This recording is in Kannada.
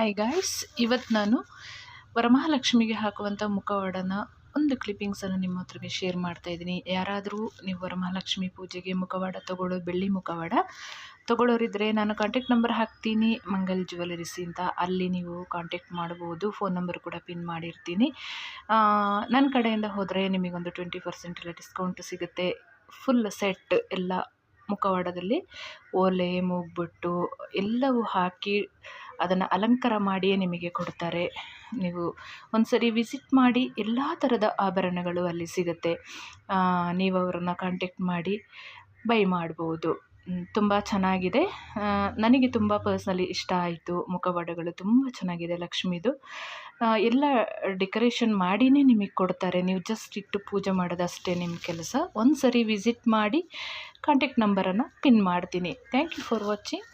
ಹಾಯ್ ಗಾಯ್ಸ್, ಇವತ್ತು ನಾನು ವರಮಹಾಲಕ್ಷ್ಮಿಗೆ ಹಾಕುವಂಥ ಮುಖವಾಡನ ಒಂದು ಕ್ಲಿಪ್ಪಿಂಗ್ಸನ್ನು ನಿಮ್ಮ ಹತ್ರಗೆ ಶೇರ್ ಮಾಡ್ತಾ ಇದ್ದೀನಿ. ಯಾರಾದರೂ ನೀವು ವರಮಹಾಲಕ್ಷ್ಮಿ ಪೂಜೆಗೆ ಮುಖವಾಡ ತಗೊಳ್ಳೋ, ಬೆಳ್ಳಿ ಮುಖವಾಡ ತಗೊಳ್ಳೋರಿದ್ದರೆ ನಾನು ಕಾಂಟ್ಯಾಕ್ಟ್ ನಂಬರ್ ಹಾಕ್ತೀನಿ, ಮಂಗಲ್ ಜ್ಯುವೆಲರೀಸ್ ಅಂತ. ಅಲ್ಲಿ ನೀವು ಕಾಂಟ್ಯಾಕ್ಟ್ ಮಾಡ್ಬೋದು. ಫೋನ್ ನಂಬರ್ ಕೂಡ ಪಿನ್ ಮಾಡಿರ್ತೀನಿ. ನನ್ನ ಕಡೆಯಿಂದ ಹೋದರೆ ನಿಮಗೊಂದು 20% ಎಲ್ಲ ಡಿಸ್ಕೌಂಟ್ ಸಿಗುತ್ತೆ. ಫುಲ್ ಸೆಟ್ ಎಲ್ಲ ಮುಖವಾಡದಲ್ಲಿ ಓಲೆ, ಮೂಗ್ಬೊಟ್ಟು ಎಲ್ಲವೂ ಹಾಕಿ ಅದನ್ನು ಅಲಂಕಾರ ಮಾಡಿಯೇ ನಿಮಗೆ ಕೊಡ್ತಾರೆ. ನೀವು ಒಂದ್ಸರಿ ವಿಸಿಟ್ ಮಾಡಿ, ಎಲ್ಲ ಥರದ ಆಭರಣಗಳು ಅಲ್ಲಿ ಸಿಗುತ್ತೆ. ನೀವು ಅವರನ್ನು ಕಾಂಟ್ಯಾಕ್ಟ್ ಮಾಡಿ ಬೈ ಮಾಡ್ಬೋದು. ತುಂಬ ಚೆನ್ನಾಗಿದೆ. ನನಗೆ ತುಂಬ ಪರ್ಸ್ನಲಿ ಇಷ್ಟ ಆಯಿತು. ಮುಖವಾಡಗಳು ತುಂಬ ಚೆನ್ನಾಗಿದೆ ಲಕ್ಷ್ಮಿದು. ಎಲ್ಲ ಡೆಕೋರೇಷನ್ ಮಾಡಿಯೇ ನಿಮಗೆ ಕೊಡ್ತಾರೆ. ನೀವು ಜಸ್ಟ್ ಇಟ್ಟು ಪೂಜೆ ಮಾಡೋದಷ್ಟೇ ನಿಮ್ಮ ಕೆಲಸ. ಒಂದು ಸರಿ ವಿಸಿಟ್ ಮಾಡಿ, ಕಾಂಟ್ಯಾಕ್ಟ್ ನಂಬರನ್ನು ಪಿನ್ ಮಾಡ್ತೀನಿ. Thank you for watching.